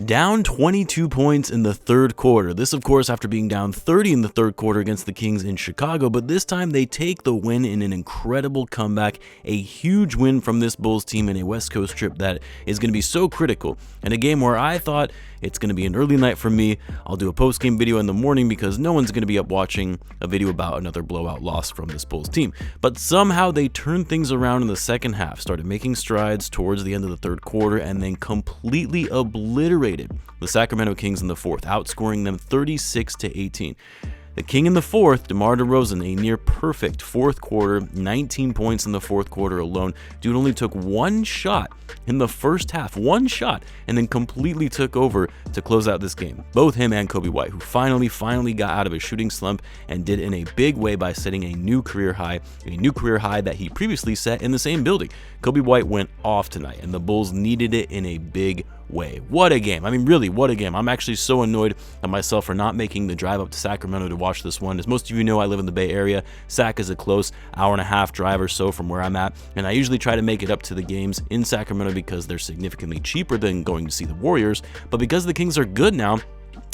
Down 22 points in the third quarter. This, of course, after being down 30 in the third quarter against the Kings in Chicago, but this time they take the win in an incredible comeback, a huge win from this Bulls team in a West Coast trip that is going to be so critical, and a game where I thought it's going to be an early night for me. I'll do a post-game video in the morning because no one's going to be up watching a video about another blowout loss from this Bulls team. But somehow they turned things around in the second half, started making strides towards the end of the third quarter, and then completely obliterated the Sacramento Kings in the fourth, outscoring them 36-18. The King in the fourth, DeMar DeRozan, a near perfect fourth quarter, 19 points in the fourth quarter alone. Dude only took one shot in the first half, one shot, and then completely took over to close out this game. Both him and Coby White, who finally got out of his shooting slump and did in a big way by setting a new career high that he previously set in the same building. Coby White went off tonight, and the Bulls needed it in a big way. What a game. I mean, really, what a game. I'm actually so annoyed at myself for not making the drive up to Sacramento to watch this one. As most of you know, I live in the Bay Area. Sac is a close hour-and-a-half drive or so from where I'm at, and I usually try to make it up to the games in Sacramento because they're significantly cheaper than going to see the Warriors, but because the Kings are good now,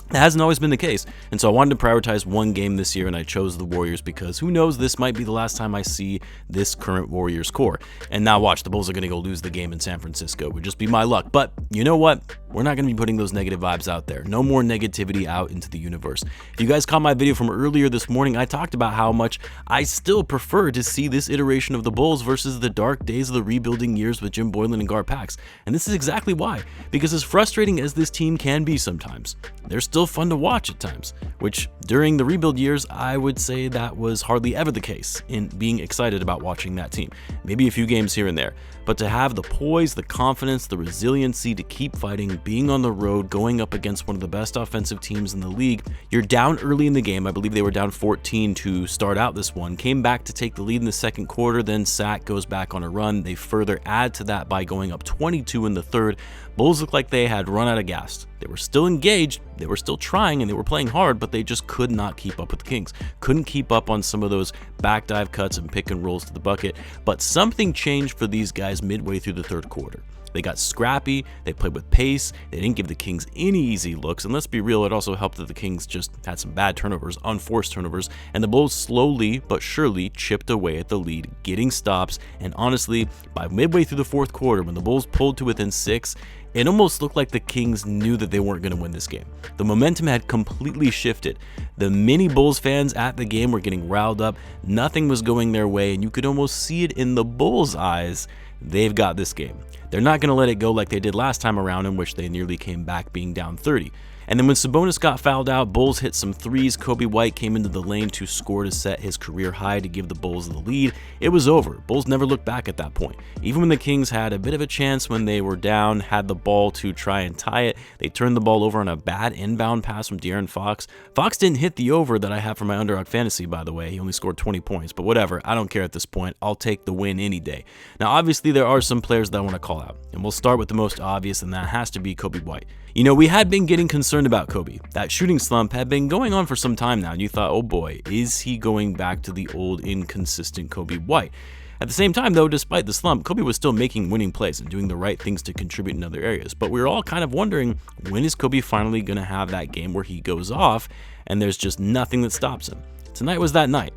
that hasn't always been the case, and so I wanted to prioritize one game this year, and I chose the Warriors because who knows, this might be the last time I see this current Warriors core. And now watch, the Bulls are going to go lose the game in San Francisco. It would just be my luck, but you know what? We're not going to be putting those negative vibes out there. No more negativity out into the universe. If you guys caught my video from earlier this morning, I talked about how much I still prefer to see this iteration of the Bulls versus the dark days of the rebuilding years with Jim Boylen and Gar Pax. And this is exactly why. Because as frustrating as this team can be sometimes, they're still fun to watch at times, which during the rebuild years, I would say that was hardly ever the case in being excited about watching that team. Maybe a few games here and there, but to have the poise, the confidence, the resiliency to keep fighting, being on the road, going up against one of the best offensive teams in the league. You're down early in the game. I believe they were down 14 to start out this one, came back to take the lead in the second quarter, then Sac goes back on a run. They further add to that by going up 22 in the third. Bulls looked like they had run out of gas. They were still engaged, they were still trying, and they were playing hard, but they just could not keep up with the Kings. Couldn't keep up on some of those back dive cuts and pick and rolls to the bucket, but something changed for these guys midway through the third quarter. They got scrappy, they played with pace, they didn't give the Kings any easy looks, and let's be real, it also helped that the Kings just had some bad turnovers, unforced turnovers, and the Bulls slowly but surely chipped away at the lead, getting stops, and honestly, by midway through the fourth quarter, when the Bulls pulled to within 6, it almost looked like the Kings knew that they weren't going to win this game. The momentum had completely shifted. The many Bulls fans at the game were getting riled up, nothing was going their way, and you could almost see it in the Bulls' eyes. They've got this game. They're not going to let it go like they did last time around, in which they nearly came back being down 30. And then when Sabonis got fouled out, Bulls hit some threes. Coby White came into the lane to score to set his career high to give the Bulls the lead. It was over. Bulls never looked back at that point. Even when the Kings had a bit of a chance when they were down, had the ball to try and tie it, they turned the ball over on a bad inbound pass from De'Aaron Fox. Fox didn't hit the over that I have for my underdog fantasy, by the way. He only scored 20 points, but whatever. I don't care at this point. I'll take the win any day. Now, obviously, there are some players that I want to call out, and we'll start with the most obvious, and that has to be Coby White. You know, we had been getting concerned about Coby. That shooting slump had been going on for some time now, and you thought, oh boy, is he going back to the old inconsistent Coby White? At the same time, though, despite the slump, Coby was still making winning plays and doing the right things to contribute in other areas. But we were all kind of wondering, when is Coby finally going to have that game where he goes off and there's just nothing that stops him? Tonight was that night.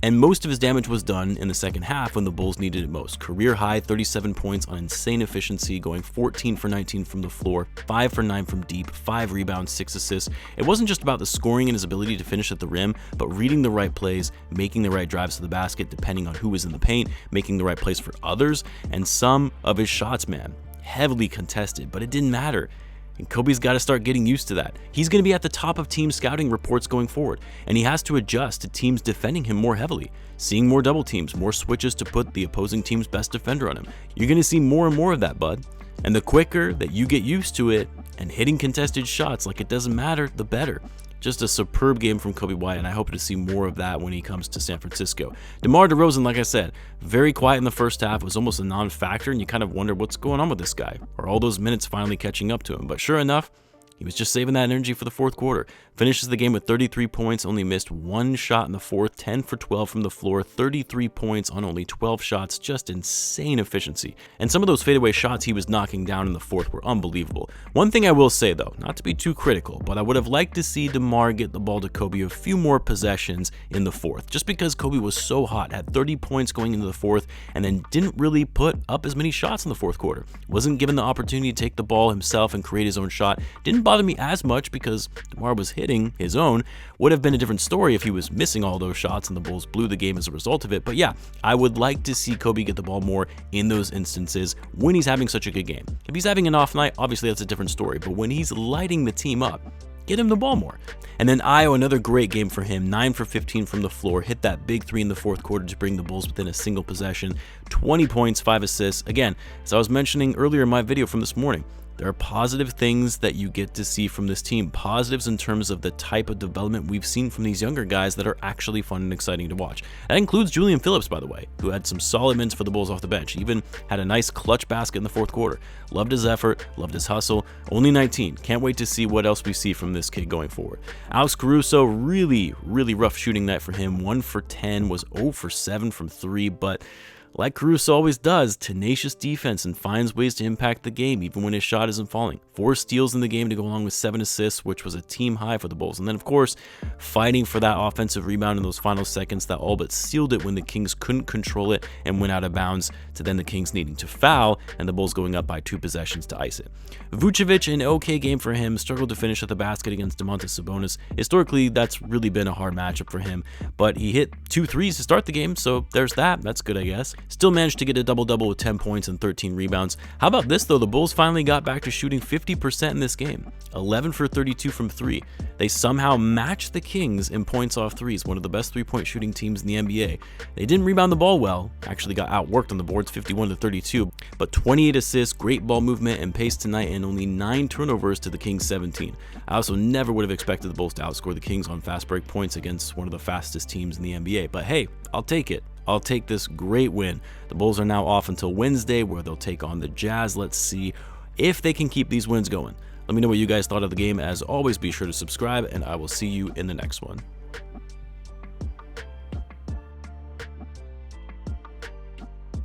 And most of his damage was done in the second half when the Bulls needed it most. Career high 37 points on insane efficiency, going 14 for 19 from the floor, 5 for 9 from deep, 5 rebounds, 6 assists. It wasn't just about the scoring and his ability to finish at the rim, but reading the right plays, making the right drives to the basket depending on who was in the paint, making the right plays for others, and some of his shots, man, heavily contested, but it didn't matter. And Coby's got to start getting used to that. He's going to be at the top of team scouting reports going forward, and he has to adjust to teams defending him more heavily, seeing more double teams, more switches to put the opposing team's best defender on him. You're going to see more and more of that, bud. And the quicker that you get used to it and hitting contested shots like it doesn't matter, the better. Just a superb game from Coby White, and I hope to see more of that when he comes to San Francisco. DeMar DeRozan, like I said, very quiet in the first half, was almost a non-factor, and you kind of wonder what's going on with this guy. Are all those minutes finally catching up to him? But sure enough, He was just saving that energy for the fourth quarter. Finishes the game with 33 points, only missed one shot in the fourth, 10 for 12 from the floor, 33 points on only 12 shots, just insane efficiency. And some of those fadeaway shots he was knocking down in the fourth were unbelievable. One thing I will say though, not to be too critical, but I would have liked to see DeMar get the ball to Coby a few more possessions in the fourth, just because Coby was so hot, had 30 points going into the fourth, and then didn't really put up as many shots in the fourth quarter. Wasn't given the opportunity to take the ball himself and create his own shot. Didn't bother me as much because DeMar was hitting his own. Would have been a different story if he was missing all those shots and the Bulls blew the game as a result of it. But yeah, I would like to see Coby get the ball more in those instances when he's having such a good game. If he's having an off night, obviously that's a different story, but when he's lighting the team up, get him the ball more. And then Ayo, another great game for him, 9 for 15 from the floor, hit that big three in the fourth quarter to bring the Bulls within a single possession, 20 points, 5 assists. Again, as I was mentioning earlier in my video from this morning, there are positive things that you get to see from this team. Positives in terms of the type of development we've seen from these younger guys that are actually fun and exciting to watch. That includes Julian Phillips, by the way, who had some solid minutes for the Bulls off the bench. Even had a nice clutch basket in the fourth quarter. Loved his effort, loved his hustle. Only 19. Can't wait to see what else we see from this kid going forward. Alex Caruso, really rough shooting night for him. 1 for 10, was 0 for 7 from 3, but like Caruso always does, tenacious defense and finds ways to impact the game even when his shot isn't falling. 4 steals in the game to go along with 7 assists, which was a team high for the Bulls. And then, of course, fighting for that offensive rebound in those final seconds that all but sealed it when the Kings couldn't control it and went out of bounds, to then the Kings needing to foul and the Bulls going up by 2 possessions to ice it. Vucevic, an okay game for him, struggled to finish at the basket against Domantas Sabonis. Historically, that's really been a hard matchup for him, but he hit 2 threes to start the game, so there's that. That's good, I guess. Still managed to get a double-double with 10 points and 13 rebounds. How about this though? The Bulls finally got back to shooting 50% in this game. 11 for 32 from 3. They somehow matched the Kings in points off threes, one of the best 3-point shooting teams in the NBA. They didn't rebound the ball well, actually got outworked on the boards 51 to 32, but 28 assists, great ball movement and pace tonight, and only 9 turnovers to the Kings 17. I also never would have expected the Bulls to outscore the Kings on fast break points against one of the fastest teams in the NBA, but hey, I'll take it. I'll take this great win. The Bulls are now off until Wednesday, where they'll take on the Jazz. Let's see if they can keep these wins going. Let me know what you guys thought of the game. As always, be sure to subscribe, and I will see you in the next one.